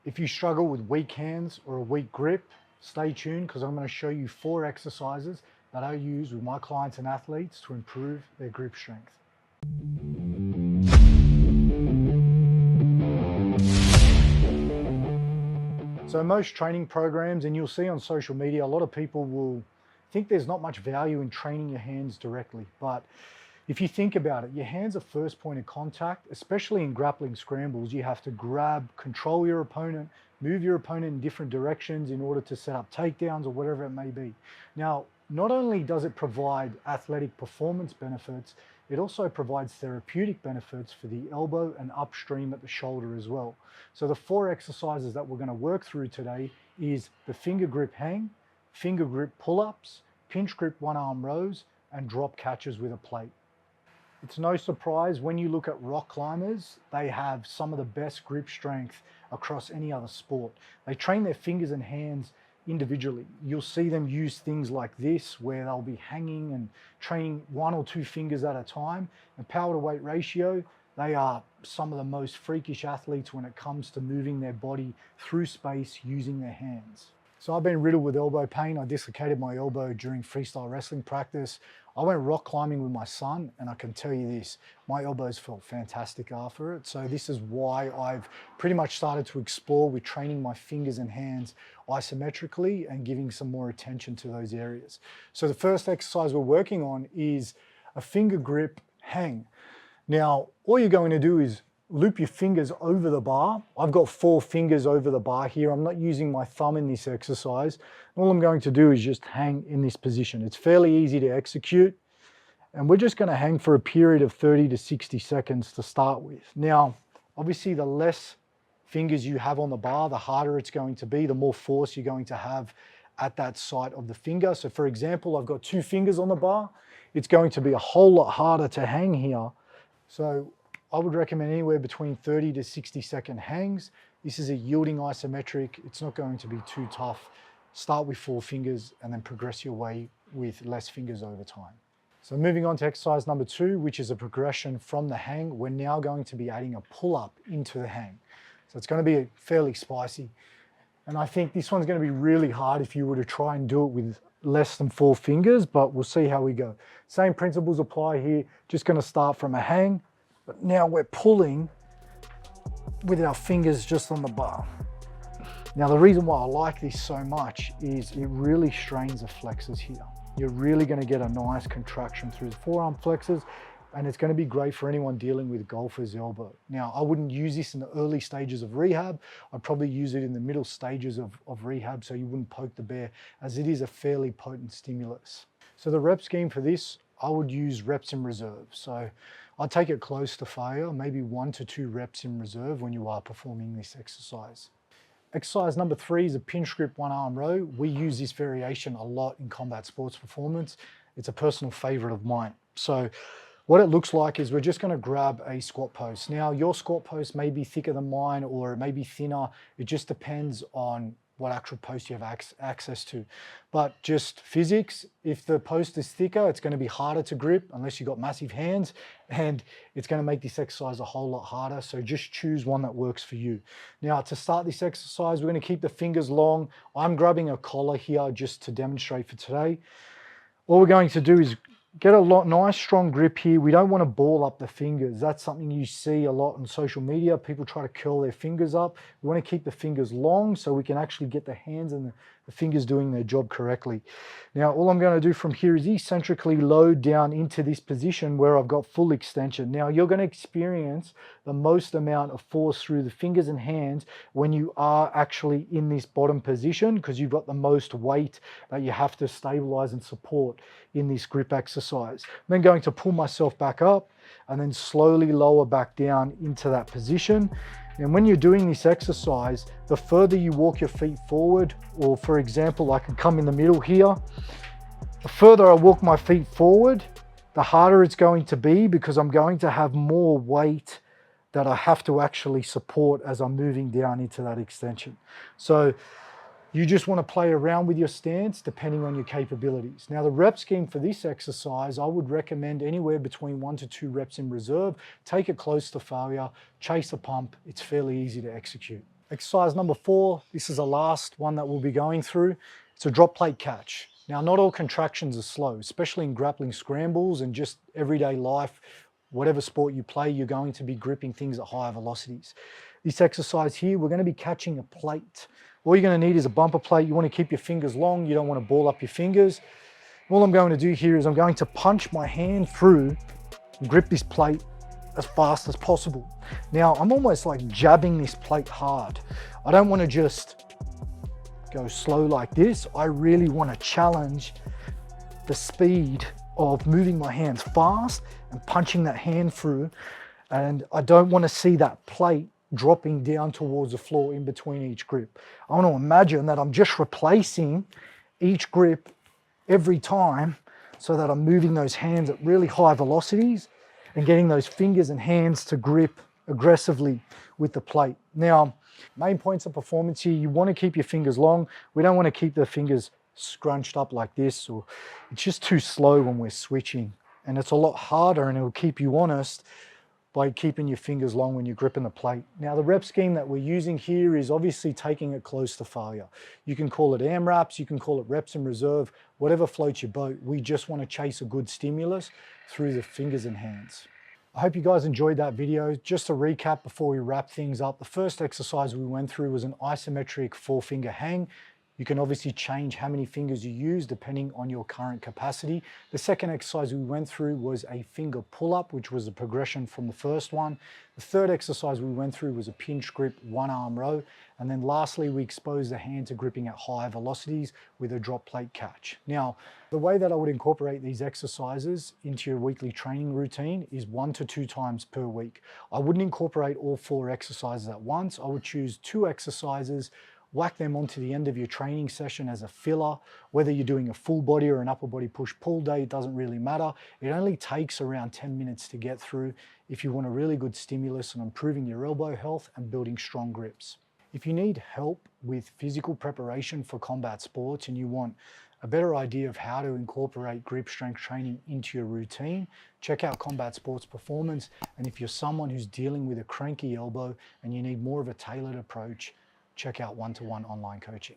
If you struggle with weak hands or a weak grip, stay tuned because I'm going to show you 4 exercises that I use with my clients and athletes to improve their grip strength. So most training programs, and you'll see on social media, a lot of people will think there's not much value in training your hands directly. But if you think about it, your hands are first point of contact, especially in grappling scrambles. You have to grab, control your opponent, move your opponent in different directions in order to set up takedowns or whatever it may be. Now, not only does it provide athletic performance benefits, it also provides therapeutic benefits for the elbow and upstream at the shoulder as well. So the 4 exercises that we're going to work through today is the finger grip hang, finger grip pull-ups, pinch grip one-arm rows, and drop catches with a plate. It's no surprise when you look at rock climbers, they have some of the best grip strength across any other sport. They train their fingers and hands individually. You'll see them use things like this where they'll be hanging and training 1 or 2 fingers at a time. And power to weight ratio, they are some of the most freakish athletes when it comes to moving their body through space using their hands. So I've been riddled with elbow pain. I dislocated my elbow during freestyle wrestling practice. I went rock climbing with my son, and I can tell you this, my elbows felt fantastic after it. So this is why I've pretty much started to explore with training my fingers and hands isometrically and giving some more attention to those areas. So the first exercise we're working on is a finger grip hang. Now, all you're going to do is loop your fingers over the bar. I've got 4 fingers over the bar here. I'm not using my thumb in this exercise. All I'm going to do is just hang in this position. It's fairly easy to execute. And we're just going to hang for a period of 30 to 60 seconds to start with. Now, obviously the less fingers you have on the bar, the harder it's going to be, the more force you're going to have at that site of the finger. So for example, I've got 2 fingers on the bar. It's going to be a whole lot harder to hang here. So I would recommend anywhere between 30 to 60 second hangs. This is a yielding isometric. It's not going to be too tough. Start with 4 fingers and then progress your way with less fingers over time. So moving on to exercise number 2, which is a progression from the hang. We're now going to be adding a pull-up into the hang. So it's going to be fairly spicy. And I think this one's going to be really hard if you were to try and do it with less than 4 fingers, but we'll see how we go. Same principles apply here. Just going to start from a hang. But now we're pulling with our fingers just on the bar. Now the reason why I like this so much is it really strains the flexors here. You're really going to get a nice contraction through the forearm flexors, and it's going to be great for anyone dealing with golfer's elbow. Now I wouldn't use this in the early stages of rehab. I'd probably use it in the middle stages of rehab so you wouldn't poke the bear, as it is a fairly potent stimulus. So the rep scheme for this, I would use reps in reserve. So I'd take it close to failure, maybe 1 to 2 reps in reserve when you are performing this exercise. Exercise number 3 is a pinch grip one-arm row. We use this variation a lot in combat sports performance. It's a personal favorite of mine. So what it looks like is we're just going to grab a squat post. Now your squat post may be thicker than mine or it may be thinner. It just depends on what actual post you have access to. But just physics, if the post is thicker, it's going to be harder to grip unless you've got massive hands, and it's going to make this exercise a whole lot harder. So just choose one that works for you. Now to start this exercise, we're going to keep the fingers long. I'm grabbing a collar here just to demonstrate for today. All we're going to do is get a nice strong grip here. We don't want to ball up the fingers. That's something you see a lot on social media. People try to curl their fingers up. We want to keep the fingers long so we can actually get the hands and the fingers doing their job correctly. Now, all I'm going to do from here is eccentrically load down into this position where I've got full extension. Now, you're going to experience the most amount of force through the fingers and hands when you are actually in this bottom position, because you've got the most weight that you have to stabilize and support in this grip exercise. I'm then going to pull myself back up and then slowly lower back down into that position. And when you're doing this exercise, the further you walk your feet forward, or for example, I can come in the middle here, the further I walk my feet forward, the harder it's going to be, because I'm going to have more weight that I have to actually support as I'm moving down into that extension. So you just want to play around with your stance depending on your capabilities. Now the rep scheme for this exercise, I would recommend anywhere between 1 to 2 reps in reserve. Take it close to failure, chase a pump. It's fairly easy to execute. Exercise number 4, this is the last one that we'll be going through. It's a drop plate catch. Now, not all contractions are slow, especially in grappling scrambles and just everyday life. Whatever sport you play, you're going to be gripping things at higher velocities. This exercise here, we're going to be catching a plate. All you're going to need is a bumper plate. You want to keep your fingers long. You don't want to ball up your fingers. All I'm going to do here is I'm going to punch my hand through and grip this plate as fast as possible. Now, I'm almost like jabbing this plate hard. I don't want to just go slow like this. I really want to challenge the speed of moving my hands fast and punching that hand through. And I don't want to see that plate dropping down towards the floor in between each grip. I want to imagine that I'm just replacing each grip every time so that I'm moving those hands at really high velocities and getting those fingers and hands to grip aggressively with the plate. Now, main points of performance here, you want to keep your fingers long. We don't want to keep the fingers scrunched up like this, or it's just too slow when we're switching. And it's a lot harder, and it'll keep you honest by keeping your fingers long when you're gripping the plate. Now, the rep scheme that we're using here is obviously taking it close to failure. You can call it AMRAPs, you can call it reps in reserve, whatever floats your boat. We just want to chase a good stimulus through the fingers and hands. I hope you guys enjoyed that video. Just to recap before we wrap things up, the first exercise we went through was an isometric 4-finger hang. You can obviously change how many fingers you use depending on your current capacity. The second exercise we went through was a finger pull-up, which was a progression from the first one. The third exercise we went through was a pinch grip 1-arm row. And then lastly, we exposed the hand to gripping at high velocities with a drop plate catch. Now, the way that I would incorporate these exercises into your weekly training routine is 1 to 2 times per week. I wouldn't incorporate all 4 exercises at once. I would choose 2 exercises, whack them onto the end of your training session as a filler. Whether you're doing a full body or an upper body push-pull day, it doesn't really matter. It only takes around 10 minutes to get through if you want a really good stimulus on improving your elbow health and building strong grips. If you need help with physical preparation for combat sports and you want a better idea of how to incorporate grip strength training into your routine, check out Combat Sports Performance. And if you're someone who's dealing with a cranky elbow and you need more of a tailored approach, check out one-to-one online coaching.